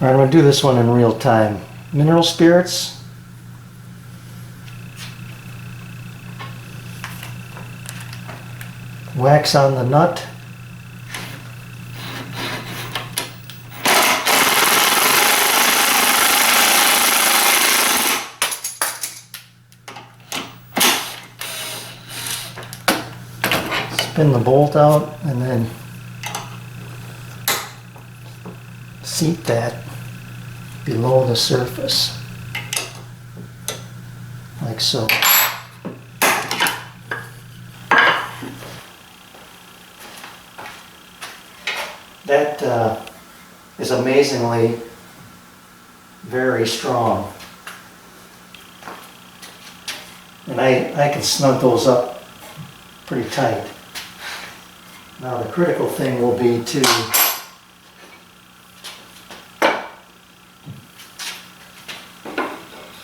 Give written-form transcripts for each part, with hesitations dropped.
Alright, I'm going to do this one in real time. Mineral spirits. Wax on the nut. Spin the bolt out and then seat that below the surface, like so. That is amazingly very strong. And I can snug those up pretty tight. Now the critical thing will be to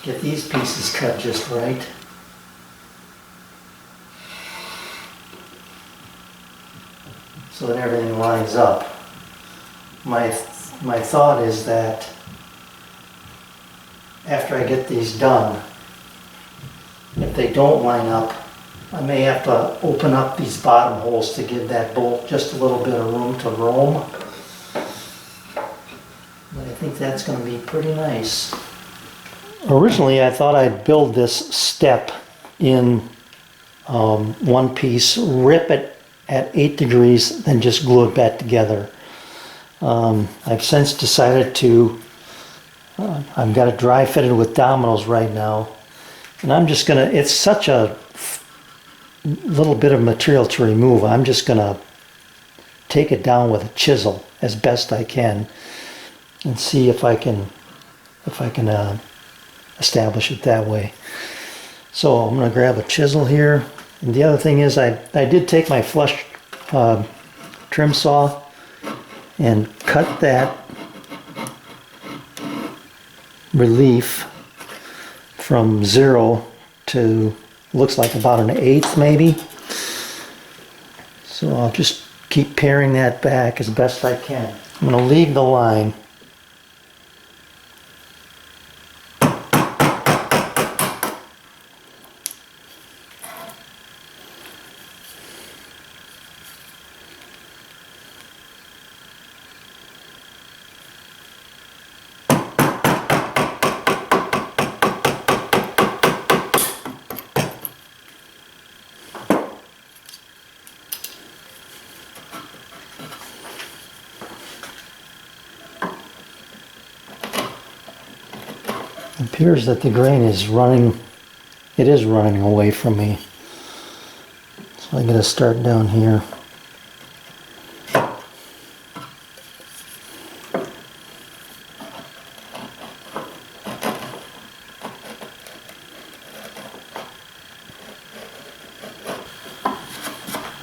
get these pieces cut just right. So that everything lines up. My thought is that after I get these done, if they don't line up, I may have to open up these bottom holes to give that bolt just a little bit of room to roam. But I think that's going to be pretty nice. Originally I thought I'd build this step in one piece, rip it at 8 degrees, then just glue it back together. I've since decided to, I've got it dry fitted with dominoes right now, and I'm just gonna, it's such a little bit of material to remove, I'm just gonna take it down with a chisel as best I can and see if I can establish it that way. So I'm gonna grab a chisel here, and the other thing is I did take my flush trim saw and cut that relief from 0 to looks like about 1/8 maybe. So I'll just keep paring that back as best I can. I'm going to leave the line. It appears that the grain is running, it is running away from me. So I'm going to start down here.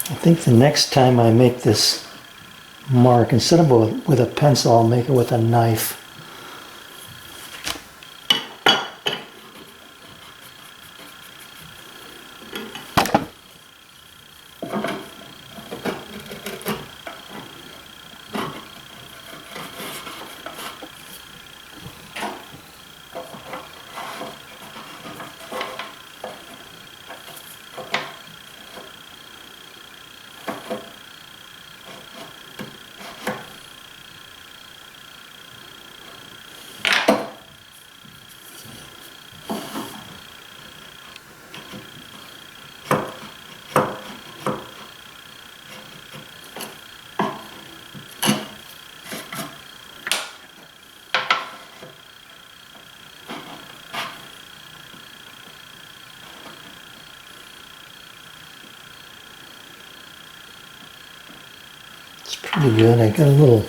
I think the next time I make this mark, instead of with a pencil, I'll make it with a knife. It's pretty good. I got a little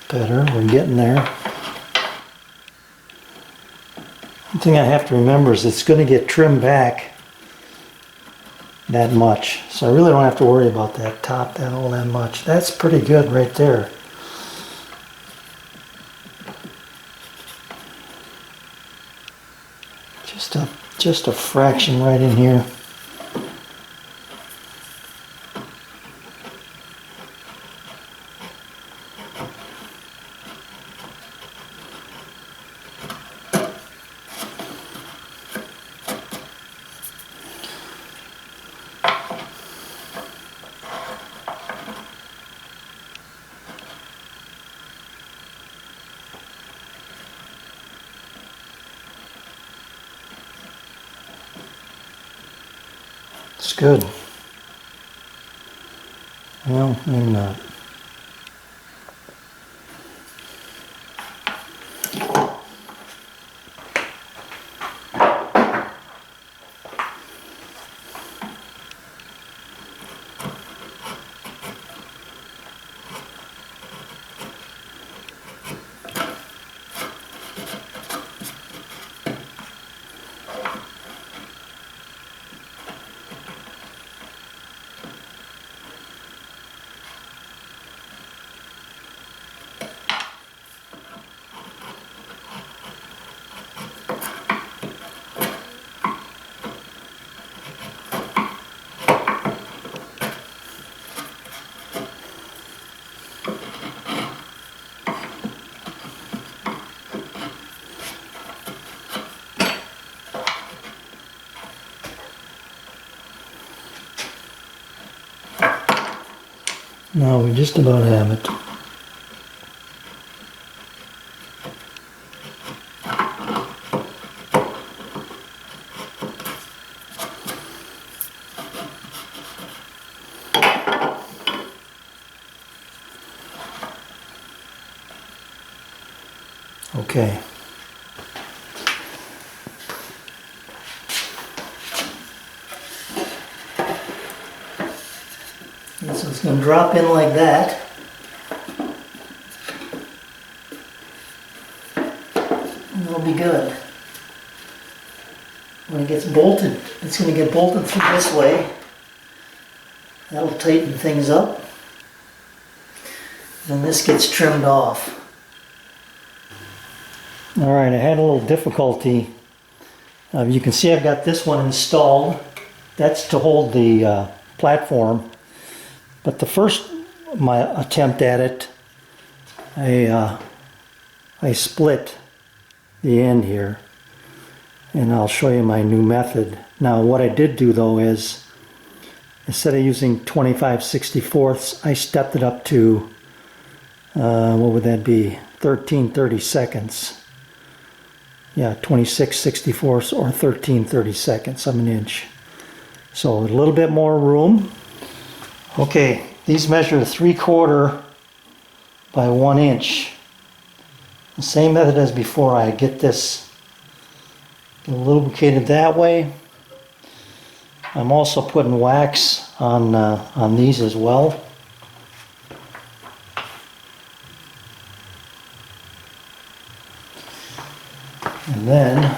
better. We're getting there. The thing I have to remember is it's going to get trimmed back that much. So I really don't have to worry about that top that all that much. That's pretty good right there. Just a fraction right in here. It's good. Well, maybe not. No, we just about have it. Okay. And so it's going to drop in like that. And it'll be good. When it gets bolted, it's going to get bolted through this way. That'll tighten things up. Then this gets trimmed off. Alright, I had a little difficulty. You can see I've got this one installed. That's to hold the platform. But the first my attempt at it, I split the end here. And I'll show you my new method. Now what I did do though is, instead of using 25/64, I stepped it up to, what would that be, 13/32. Yeah, 26/64 or 13/32 of an inch. So a little bit more room. Okay, these measure 3/4 by 1 inch. The same method as before. I get this lubricated that way. I'm also putting wax on these as well. And then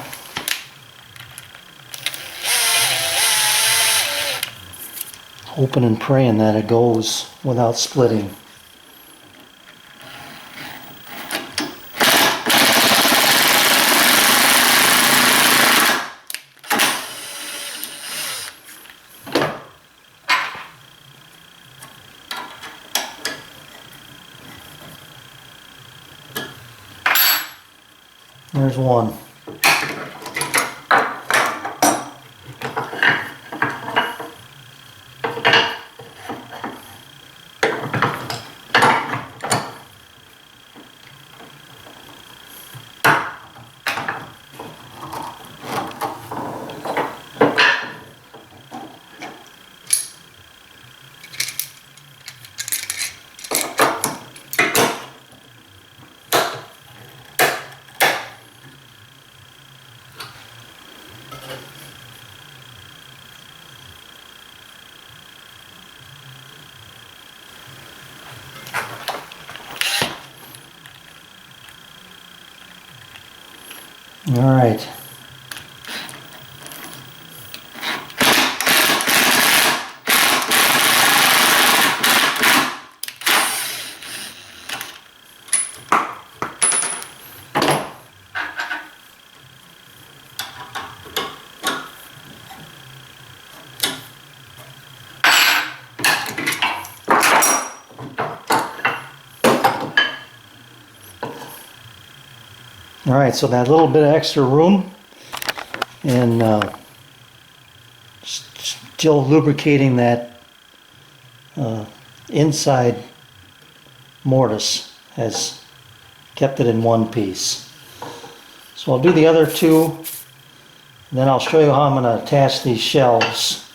hoping and praying that it goes without splitting. There's one. All right, All right, so that little bit of extra room and still lubricating that inside mortise has kept it in one piece. So I'll do the other two, then I'll show you how I'm going to attach these shelves.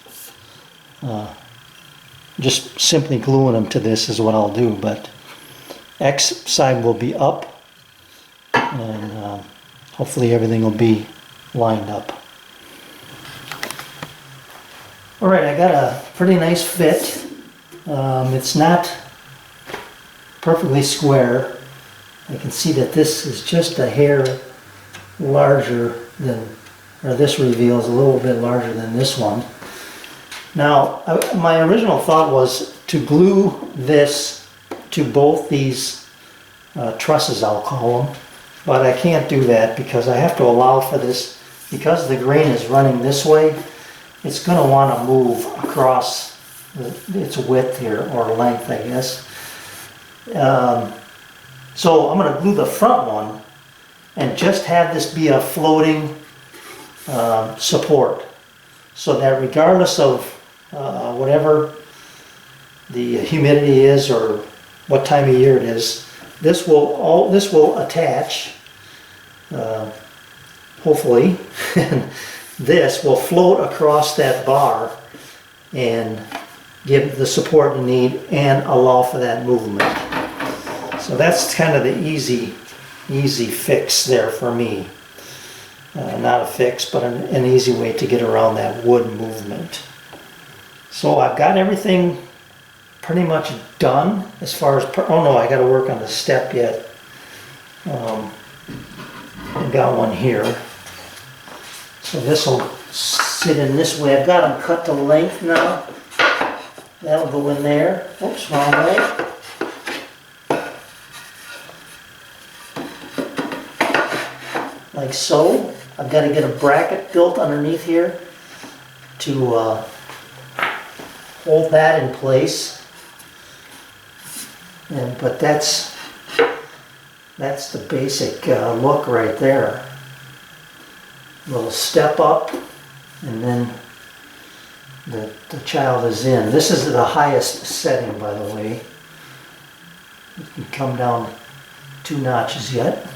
Just simply gluing them to this is what I'll do, but X side will be up, and hopefully everything will be lined up. Alright, I got a pretty nice fit. It's not perfectly square. I can see that this is just a hair larger than, or this reveal is a little bit larger than this one. Now, my original thought was to glue this to both these trusses, I'll call them, but I can't do that because I have to allow for this, because the grain is running this way, it's going to want to move across its width here, or length, I guess. So I'm going to glue the front one and just have this be a floating support, so that regardless of whatever the humidity is or what time of year it is, this will attach, hopefully, and this will float across that bar and give the support you need and allow for that movement. So that's kind of the easy fix there for me. Not a fix, but an easy way to get around that wood movement. So I've got everything pretty much done as far as, oh no, I got to work on the step yet. I've got one here. So this will sit in this way. I've got them cut to length now. That'll go in there. Oops, wrong way. Like so. I've got to get a bracket built underneath here to hold that in place. But that's the basic look right there. A little step up, and then the child is in. This is the highest setting, by the way. You can come down 2 notches yet.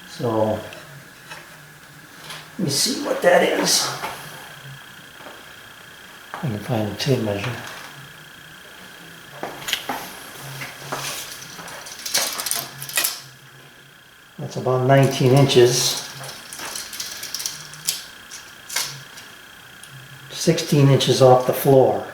So let me see what that is. I can find a tape measure. That's about 19 inches. 16 inches off the floor.